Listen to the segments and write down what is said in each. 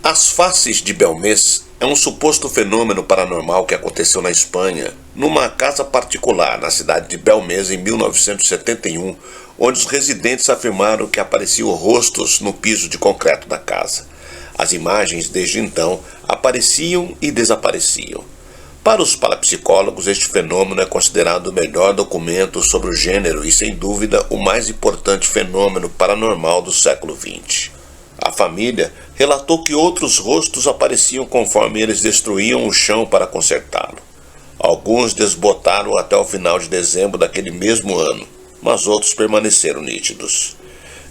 As faces de Belmez é um suposto fenômeno paranormal que aconteceu na Espanha, numa casa particular na cidade de Belmez em 1971, onde os residentes afirmaram que apareciam rostos no piso de concreto da casa. As imagens, desde então, apareciam e desapareciam. Para os parapsicólogos, este fenômeno é considerado o melhor documento sobre o gênero e, sem dúvida, o mais importante fenômeno paranormal do século XX. A família relatou que outros rostos apareciam conforme eles destruíam o chão para consertá-lo. Alguns desbotaram até o final de dezembro daquele mesmo ano, mas outros permaneceram nítidos.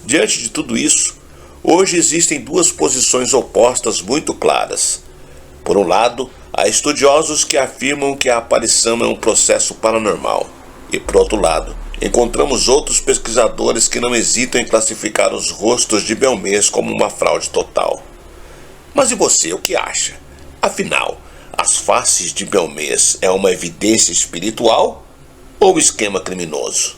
Diante de tudo isso, hoje existem duas posições opostas muito claras. Por um lado, há estudiosos que afirmam que a aparição é um processo paranormal, e por outro lado, encontramos outros pesquisadores que não hesitam em classificar os rostos de Belmez como uma fraude total. Mas e você, o que acha? Afinal, as faces de Belmez é uma evidência espiritual ou esquema criminoso?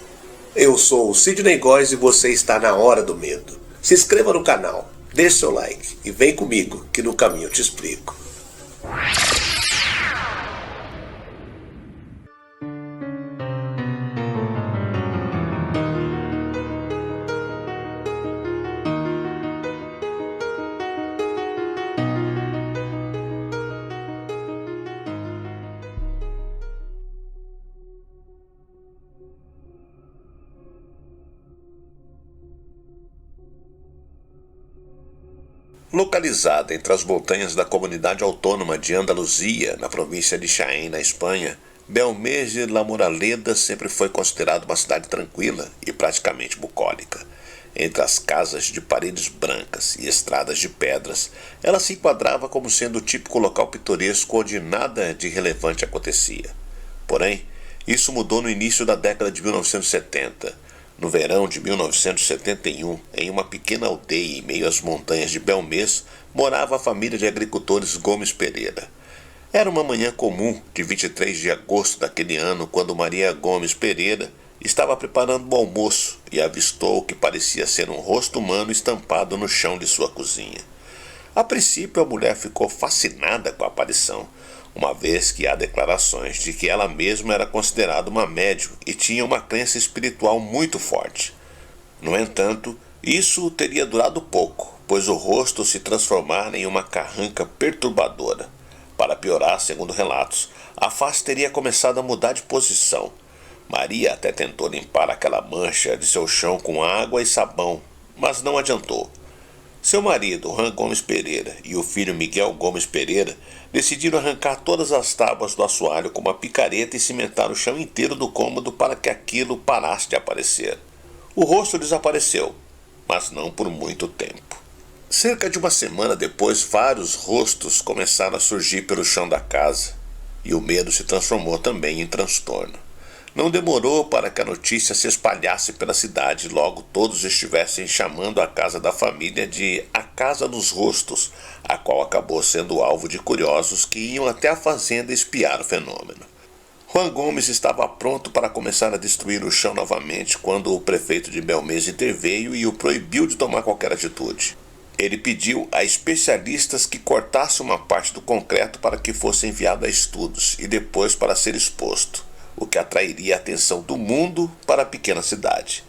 Eu sou o Sidney Góes e você está na Hora do Medo. Se inscreva no canal, deixe seu like e vem comigo que no caminho eu te explico. Localizada entre as montanhas da comunidade autônoma de Andaluzia, na província de Jaén, na Espanha, Belmez de la Moraleda sempre foi considerado uma cidade tranquila e praticamente bucólica. Entre as casas de paredes brancas e estradas de pedras, ela se enquadrava como sendo o típico local pitoresco onde nada de relevante acontecia. Porém, isso mudou no início da década de 1970. No verão de 1971, em uma pequena aldeia em meio às montanhas de Belmez, morava a família de agricultores Gomes Pereira. Era uma manhã comum de 23 de agosto daquele ano, quando Maria Gomes Pereira estava preparando o almoço e avistou o que parecia ser um rosto humano estampado no chão de sua cozinha. A princípio, a mulher ficou fascinada com a aparição, uma vez que há declarações de que ela mesma era considerada uma médium e tinha uma crença espiritual muito forte. No entanto, isso teria durado pouco, pois o rosto se transformara em uma carranca perturbadora. Para piorar, segundo relatos, a face teria começado a mudar de posição. Maria até tentou limpar aquela mancha de seu chão com água e sabão, mas não adiantou. Seu marido, Juan Gomes Pereira, e o filho Miguel Gomes Pereira decidiram arrancar todas as tábuas do assoalho com uma picareta e cimentar o chão inteiro do cômodo para que aquilo parasse de aparecer. O rosto desapareceu, mas não por muito tempo. Cerca de uma semana depois, vários rostos começaram a surgir pelo chão da casa, e o medo se transformou também em transtorno. Não demorou para que a notícia se espalhasse pela cidade e logo todos estivessem chamando a casa da família de a Casa dos Rostos, a qual acabou sendo alvo de curiosos que iam até a fazenda espiar o fenômeno. Juan Gomes estava pronto para começar a destruir o chão novamente quando o prefeito de Belmez interveio e o proibiu de tomar qualquer atitude. Ele pediu a especialistas que cortassem uma parte do concreto para que fosse enviado a estudos e depois para ser exposto, o que atrairia a atenção do mundo para a pequena cidade.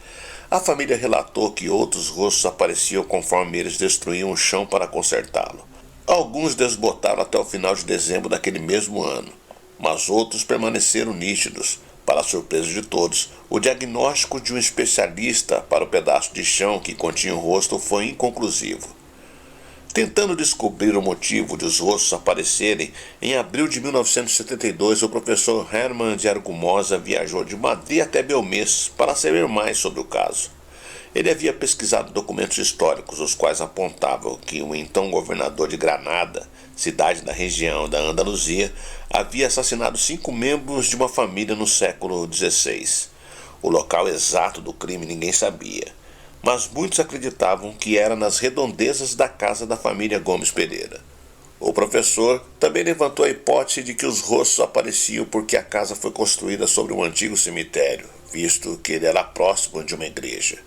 A família relatou que outros rostos apareciam conforme eles destruíam o chão para consertá-lo. Alguns desbotaram até o final de dezembro daquele mesmo ano, mas outros permaneceram nítidos. Para a surpresa de todos, o diagnóstico de um especialista para o pedaço de chão que continha o rosto foi inconclusivo. Tentando descobrir o motivo de os rostos aparecerem, em abril de 1972, o professor Herman de Argumosa viajou de Madrid até Belmez para saber mais sobre o caso. Ele havia pesquisado documentos históricos, os quais apontavam que o então governador de Granada, cidade da região da Andaluzia, havia assassinado 5 membros de uma família no século XVI. O local exato do crime ninguém sabia, mas muitos acreditavam que era nas redondezas da casa da família Gomes Pereira. O professor também levantou a hipótese de que os rostos apareciam porque a casa foi construída sobre um antigo cemitério, visto que ele era próximo de uma igreja.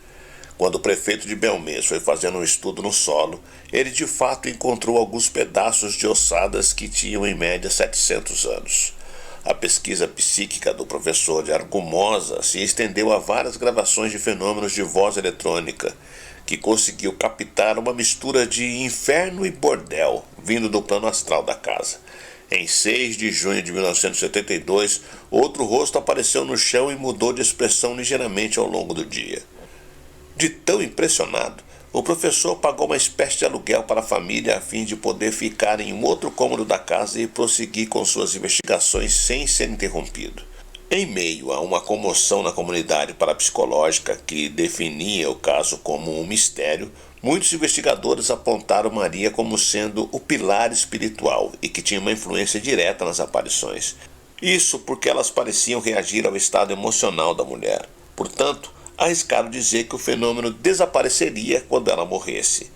Quando o prefeito de Belmez foi fazendo um estudo no solo, ele de fato encontrou alguns pedaços de ossadas que tinham em média 700 anos. A pesquisa psíquica do professor de Argumosa se estendeu a várias gravações de fenômenos de voz eletrônica, que conseguiu captar uma mistura de inferno e bordel vindo do plano astral da casa. Em 6 de junho de 1972, outro rosto apareceu no chão e mudou de expressão ligeiramente ao longo do dia. De tão impressionado, o professor pagou uma espécie de aluguel para a família a fim de poder ficar em um outro cômodo da casa e prosseguir com suas investigações sem ser interrompido. Em meio a uma comoção na comunidade parapsicológica que definia o caso como um mistério, muitos investigadores apontaram Maria como sendo o pilar espiritual e que tinha uma influência direta nas aparições. Isso porque elas pareciam reagir ao estado emocional da mulher. Portanto, arriscaram dizer que o fenômeno desapareceria quando ela morresse.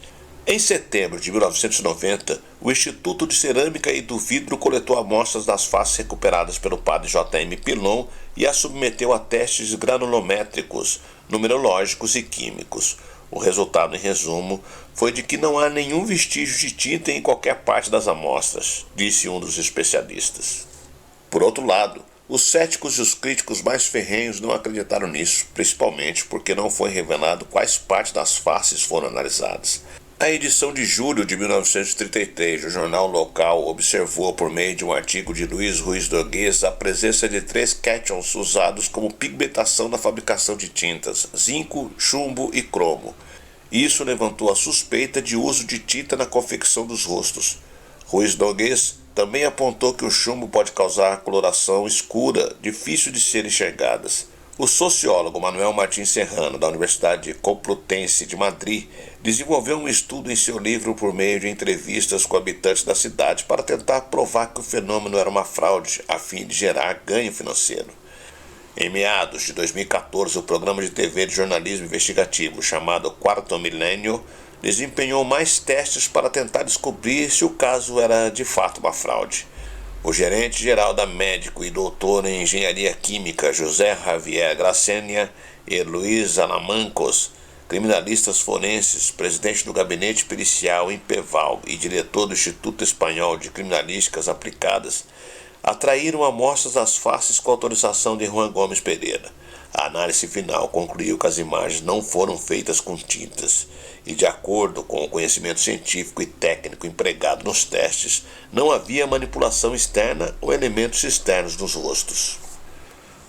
Em setembro de 1990, o Instituto de Cerâmica e do Vidro coletou amostras das faces recuperadas pelo padre J.M. Pilon e as submeteu a testes granulométricos, numerológicos e químicos. O resultado, em resumo, foi de que não há nenhum vestígio de tinta em qualquer parte das amostras, disse um dos especialistas. Por outro lado, os céticos e os críticos mais ferrenhos não acreditaram nisso, principalmente porque não foi revelado quais partes das faces foram analisadas. A edição de julho de 1933 do jornal local observou, por meio de um artigo de Luiz Ruiz Dogues, a presença de 3 cátions usados como pigmentação na fabricação de tintas: zinco, chumbo e cromo. Isso levantou a suspeita de uso de tinta na confecção dos rostos. Ruiz Dogues também apontou que o chumbo pode causar coloração escura, difícil de ser enxergadas. O sociólogo Manuel Martins Serrano, da Universidade Complutense de Madrid, desenvolveu um estudo em seu livro por meio de entrevistas com habitantes da cidade para tentar provar que o fenômeno era uma fraude, a fim de gerar ganho financeiro. Em meados de 2014, o programa de TV de jornalismo investigativo chamado Quarto Milênio desempenhou mais testes para tentar descobrir se o caso era de fato uma fraude. O gerente-geral da Médico e doutor em Engenharia Química José Javier Gracenia e Luiz Alamancos, criminalistas forenses, presidente do gabinete pericial em Peval e diretor do Instituto Espanhol de Criminalísticas Aplicadas, atraíram amostras das faces com autorização de Juan Gomes Pereira. A análise final concluiu que as imagens não foram feitas com tintas e, de acordo com o conhecimento científico e técnico empregado nos testes, não havia manipulação externa ou elementos externos nos rostos.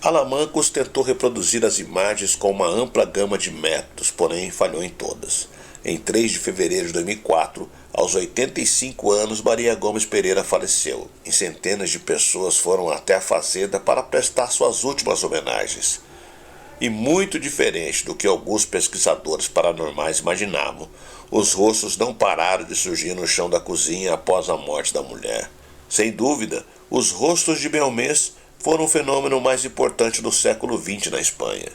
Alamancos tentou reproduzir as imagens com uma ampla gama de métodos, porém falhou em todas. Em 3 de fevereiro de 2004, aos 85 anos, Maria Gomes Pereira faleceu e centenas de pessoas foram até a fazenda para prestar suas últimas homenagens. E muito diferente do que alguns pesquisadores paranormais imaginavam, os rostos não pararam de surgir no chão da cozinha após a morte da mulher. Sem dúvida, os rostos de Belmez foram o fenômeno mais importante do século XX na Espanha.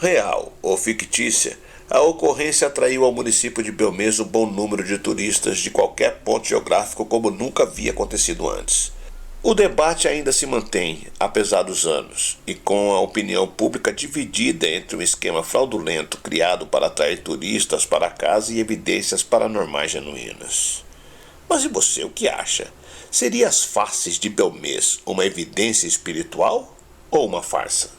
Real ou fictícia, a ocorrência atraiu ao município de Belmez um bom número de turistas de qualquer ponto geográfico como nunca havia acontecido antes. O debate ainda se mantém, apesar dos anos, e com a opinião pública dividida entre um esquema fraudulento criado para atrair turistas para a casa e evidências paranormais genuínas. Mas e você, o que acha? Seria as faces de Belmez uma evidência espiritual ou uma farsa?